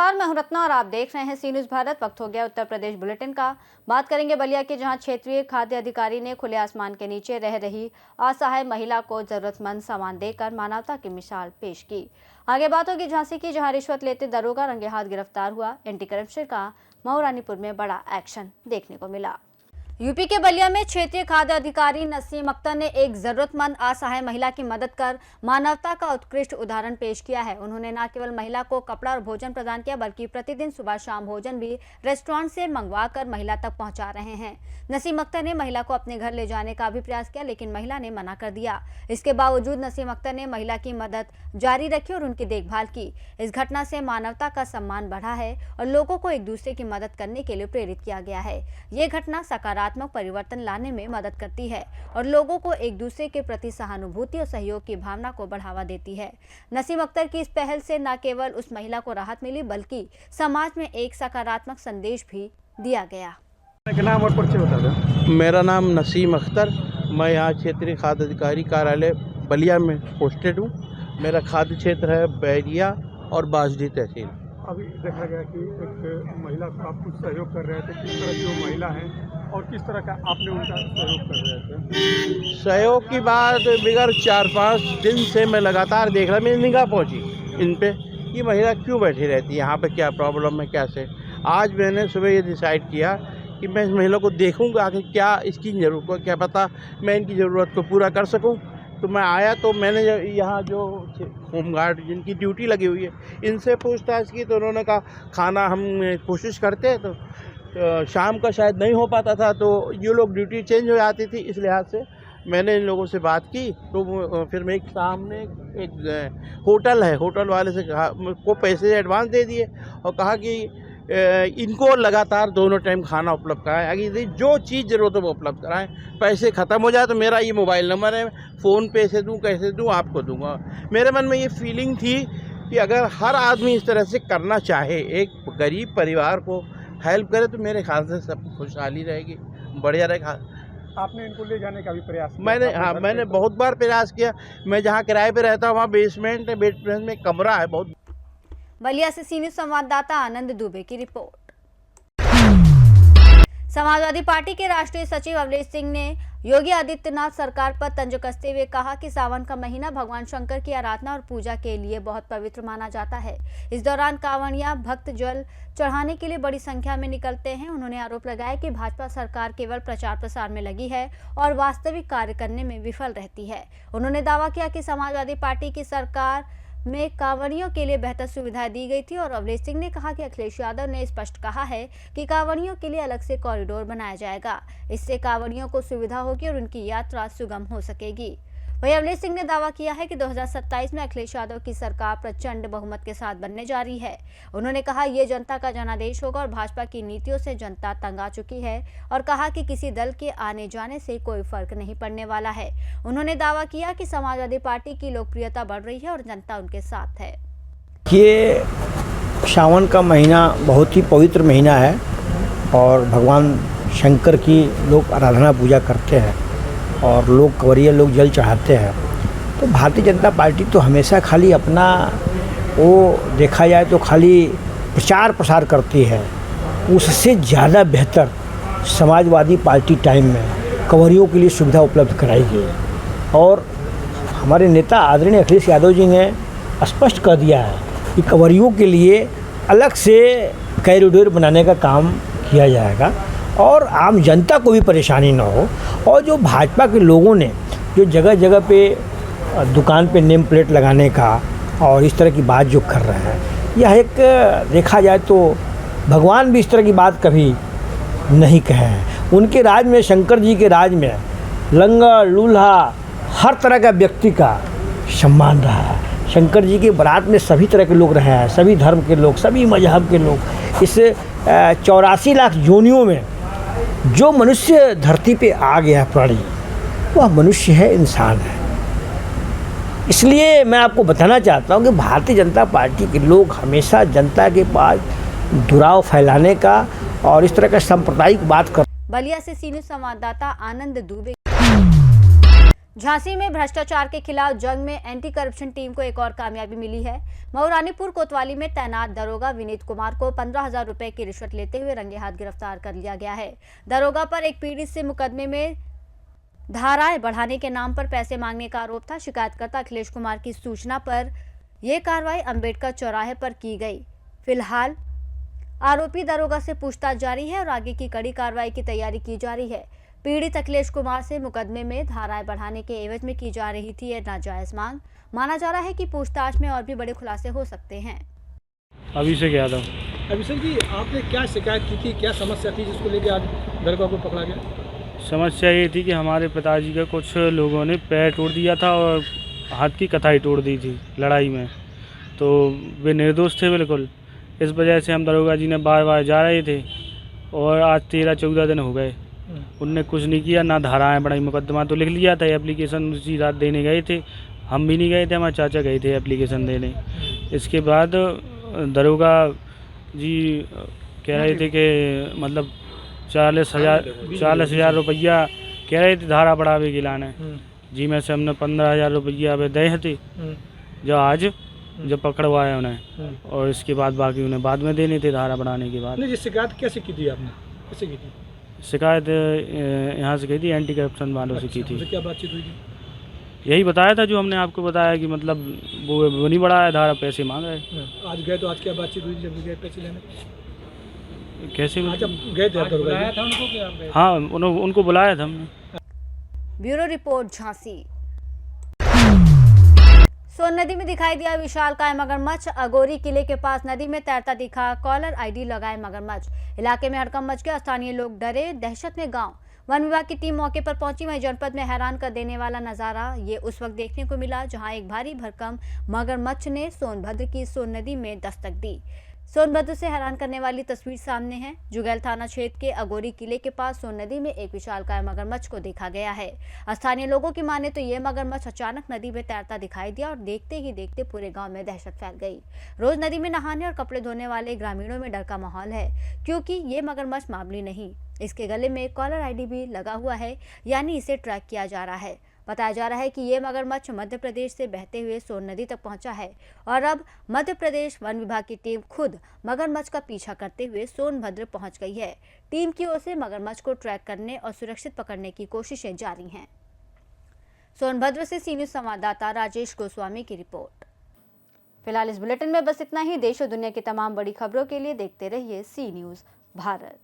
नमस्कार, मैं हूं रत्ना और आप देख रहे हैं सी न्यूज़ भारत। वक्त हो गया उत्तर प्रदेश बुलेटिन का। बात करेंगे बलिया की, जहां क्षेत्रीय खाद्य अधिकारी ने खुले आसमान के नीचे रह रही असहाय महिला को जरूरतमंद सामान देकर मानवता की मिसाल पेश की। आगे बात होगी झांसी की, जहां रिश्वत लेते दरोगा रंगे हाथ गिरफ्तार हुआ। एंटी करप्शन का महारानीपुर में बड़ा एक्शन देखने को मिला। यूपी के बलिया में क्षेत्रीय खाद्य अधिकारी नसीम अख्तर ने एक जरूरतमंद असहाय महिला की मदद कर मानवता का उत्कृष्ट उदाहरण पेश किया है। उन्होंने न केवल महिला को कपड़ा और भोजन प्रदान किया, बल्कि प्रतिदिन सुबह शाम भोजन भी रेस्टोरेंट से मंगवाकर महिला तक पहुंचा रहे हैं। नसीम अख्तर ने महिला को अपने घर ले जाने का भी प्रयास किया, लेकिन महिला ने मना कर दिया। इसके बावजूद नसीम अख्तर ने महिला की मदद जारी रखी और उनकी देखभाल की। इस घटना से मानवता का सम्मान बढ़ा है और लोगों को एक दूसरे की मदद करने के लिए प्रेरित किया गया है। ये घटना सकारात्मक परिवर्तन लाने में मदद करती है और लोगों को एक दूसरे के प्रति सहानुभूति और सहयोग की भावना को बढ़ावा देती है। नसीम अख्तर की इस पहल से न केवल उस महिला को राहत मिली, बल्कि समाज में एक सकारात्मक संदेश भी दिया गया। नाम और परिचय बता दें। मेरा नाम नसीम अख्तर, मैं यहाँ क्षेत्रीय खाद्य अधिकारी कार्यालय बलिया में पोस्टेड हूँ। मेरा खाद्य क्षेत्र है बैरिया और बाजडी तहसील। अभी देखा गया कि एक महिला को आप कुछ सहयोग कर रहे थे, किस तरह की वो महिला है और किस तरह का आपने उनका सहयोग कर रहे थे? सहयोग की बात बिगड़ 4-5 दिन से मैं लगातार देख रहा, मेरी निगाह पहुँची इन पे, ये महिला क्यों बैठी रहती है यहाँ पे, क्या प्रॉब्लम है, कैसे। आज मैंने सुबह ये डिसाइड किया कि मैं इस महिला को देखूँगा आखिर क्या इसकी ज़रूरत है, क्या पता मैं इनकी ज़रूरत को पूरा कर सकूँ। तो मैं आया तो मैंने यहाँ जो होमगार्ड जिनकी ड्यूटी लगी हुई है इनसे पूछताछ की, तो उन्होंने कहा खाना हम कोशिश करते हैं, तो शाम का शायद नहीं हो पाता था, तो ये लोग ड्यूटी चेंज हो जाती थी। इस लिहाज से मैंने इन लोगों से बात की, तो फिर मैं एक सामने एक होटल है, होटल वाले से कहा, को पैसे एडवांस दे दिए और कहा कि इनको लगातार दोनों टाइम खाना उपलब्ध कराएं, आगे जो चीज़ ज़रूरत है वो उपलब्ध कराएं। पैसे ख़त्म हो जाए तो मेरा ये मोबाइल नंबर है, फ़ोन पे से दूँ कैसे दूँ आपको दूँगा। मेरे मन में ये फीलिंग थी कि अगर हर आदमी इस तरह से करना चाहे, एक गरीब परिवार को हेल्प करे, तो मेरे ख्याल से सब खुशहाली रहेगी, बढ़िया रहेगा। आपने इनको ले जाने का भी प्रयास किया? मैंने बहुत बार प्रयास किया। मैं जहाँ किराए पे रहता हूँ वहाँ बेसमेंट है, बेसमेंट में कमरा है बहुत। बलिया से सी न्यूज़ संवाददाता आनंद दुबे की रिपोर्ट। समाजवादी पार्टी के राष्ट्रीय सचिव अवलेश सिंह ने योगी आदित्यनाथ सरकार पर तंज कसते हुए कहा कि सावन का महीना भगवान शंकर की आराधना और पूजा के लिए बहुत पवित्र माना जाता है। इस दौरान कांवड़िया भक्त जल चढ़ाने के लिए बड़ी संख्या में निकलते हैं। उन्होंने आरोप लगाया कि भाजपा सरकार केवल प्रचार प्रसार में लगी है और वास्तविक कार्य करने में विफल रहती है। उन्होंने दावा किया कि समाजवादी पार्टी की सरकार में कांवड़ियों के लिए बेहतर सुविधाएं दी गई थी और अवलेश सिंह ने कहा कि अखिलेश यादव ने स्पष्ट कहा है कि कांवड़ियों के लिए अलग से कॉरिडोर बनाया जाएगा। इससे कांवड़ियों को सुविधा होगी और उनकी यात्रा सुगम हो सकेगी। वहीं अवलेश सिंह ने दावा किया है कि 2027 में अखिलेश यादव की सरकार प्रचंड बहुमत के साथ बनने जा रही है। उन्होंने कहा ये जनता का जनादेश होगा और भाजपा की नीतियों से जनता तंग आ चुकी है और कहा कि किसी दल के आने जाने से कोई फर्क नहीं पड़ने वाला है। उन्होंने दावा किया कि समाजवादी पार्टी की लोकप्रियता बढ़ रही है और जनता उनके साथ है। ये सावन का महीना बहुत ही पवित्र महीना है और भगवान शंकर की लोग आराधना पूजा करते हैं और लोग कंवरिया लोग जल चढ़ाते हैं। तो भारतीय जनता पार्टी तो हमेशा खाली अपना वो देखा जाए तो खाली प्रचार प्रसार करती है, उससे ज़्यादा बेहतर समाजवादी पार्टी टाइम में कंवरियों के लिए सुविधा उपलब्ध कराई गई और हमारे नेता आदरणीय अखिलेश यादव जी ने स्पष्ट कर दिया है कि कंवरियों के लिए अलग से कॉरिडोर बनाने का काम किया जाएगा और आम जनता को भी परेशानी ना हो। और जो भाजपा के लोगों ने जो जगह जगह पे दुकान पे नेम प्लेट लगाने का और इस तरह की बात जो कर रहे हैं, यह एक देखा जाए तो भगवान भी इस तरह की बात कभी नहीं कहे हैं। उनके राज में, शंकर जी के राज में लंगड़ लूल्हा हर तरह का व्यक्ति का सम्मान रहा है। शंकर जी के बारात में सभी तरह के लोग रहे हैं, सभी धर्म के लोग, सभी मजहब के लोग। इस 84 लाख योनियों में जो मनुष्य धरती पे आ गया प्राणी, वह मनुष्य है, इंसान है। इसलिए मैं आपको बताना चाहता हूँ कि भारतीय जनता पार्टी के लोग हमेशा जनता के पास दुराव फैलाने का और इस तरह का सांप्रदायिक बात कर। बलिया से सी न्यूज़ संवाददाता आनंद दुबे। झांसी में भ्रष्टाचार के खिलाफ जंग में एंटी करप्शन टीम को एक और कामयाबी मिली है। मऊरानीपुर कोतवाली में तैनात दरोगा विनीत कुमार को 15,000 रुपए की रिश्वत लेते हुए रंगे हाथ गिरफ्तार कर लिया गया है। दरोगा पर एक पीड़ित से मुकदमे में धाराएं बढ़ाने के नाम पर पैसे मांगने का आरोप था। शिकायतकर्ता अखिलेश कुमार की सूचना पर यह कार्रवाई अंबेडकर चौराहे पर की गई। फिलहाल आरोपी दरोगा से पूछताछ जारी है और आगे की कड़ी कार्रवाई की तैयारी की जा रही है। पीड़ित अखिलेश कुमार से मुकदमे में धाराएं बढ़ाने के एवज में की जा रही थी यह नाजायज मांग। माना जा रहा है कि पूछताछ में और भी बड़े खुलासे हो सकते हैं। अभिषेक यादव। अभिषेक जी, आपने क्या शिकायत की थी, क्या समस्या थी जिसको लेकर आज दरोगा को पकड़ा गया? समस्या ये थी कि हमारे पिताजी का कुछ लोगों ने पैर तोड़ दिया था और हाथ की कलाई तोड़ दी थी लड़ाई में, तो वे निर्दोष थे बिल्कुल। इस वजह से हम दरोगा जी ने बार बार जा रहे थे और आज 13-14 दिन हो गए, उनने कुछ नहीं किया, ना धाराएं बढ़ाई। मुकदमा तो लिख लिया था, एप्लीकेशन उसी रात देने गए थे, हम भी नहीं गए थे, हमारे चाचा गए थे एप्लीकेशन देने। इसके बाद दरोगा जी कह रहे थे कि मतलब 40,000 रुपया कह रहे थे धारा बढ़ावे के लाने जी। में से हमने 15,000 रुपया अब दे थे जो आज जब पकड़वाया उन्हें, और इसके बाद बाकी उन्हें बाद में देने थे धारा बढ़ाने के बाद। नहीं, शिकायत कैसे की थी आपने, कैसे की थी शिकायत? यहाँ से की थी, एंटी करप्शन वालों से की थी। क्या बातचीत हुई थी? यही बताया था जो हमने आपको बताया कि मतलब वो नहीं बढ़ाया धारा, पैसे मांग रहे। आज गए तो आज क्या बातचीत हुई थी जब गए पैसे लेने? कैसे आज अब गए थे बुलाया था उनको कि आप गए? हाँ, उनको बुलाया था हमने। Bureau report, Jhansi. सोन नदी में दिखाई दिया विशालकाय मगरमच्छ। अगोरी किले के पास नदी में तैरता दिखा कॉलर आईडी लगाए मगरमच्छ। इलाके में हड़कंप मच गया, स्थानीय लोग डरे, दहशत में गांव। वन विभाग की टीम मौके पर पहुंची। वहीं जनपद में हैरान कर देने वाला नजारा ये उस वक्त देखने को मिला जहां एक भारी भरकम मगरमच्छ ने सोनभद्र की सोन नदी में दस्तक दी। सोनभद्र से हैरान करने वाली तस्वीर सामने है। जुगैल थाना क्षेत्र के अगोरी किले के पास सोन नदी में एक विशालकाय मगरमच्छ को देखा गया है। स्थानीय लोगों की माने तो ये मगरमच्छ अचानक नदी में तैरता दिखाई दिया और देखते ही देखते पूरे गांव में दहशत फैल गई। रोज नदी में नहाने और कपड़े धोने वाले ग्रामीणों में डर का माहौल है, क्योंकि ये मगरमच्छ मामूली नहीं, इसके गले में कॉलर आईडी भी लगा हुआ है, यानी इसे ट्रैक किया जा रहा है। बताया जा रहा है कि ये मगरमच्छ मध्य प्रदेश से बहते हुए सोन नदी तक पहुंचा है और अब मध्य प्रदेश वन विभाग की टीम खुद मगरमच्छ का पीछा करते हुए सोनभद्र पहुंच गई है। टीम की ओर से मगरमच्छ को ट्रैक करने और सुरक्षित पकड़ने की कोशिशें जारी हैं। सोनभद्र से सी न्यूज़ संवाददाता राजेश गोस्वामी की रिपोर्ट। फिलहाल इस बुलेटिन में बस इतना ही। देश और दुनिया की तमाम बड़ी खबरों के लिए देखते रहिए सी न्यूज़ भारत।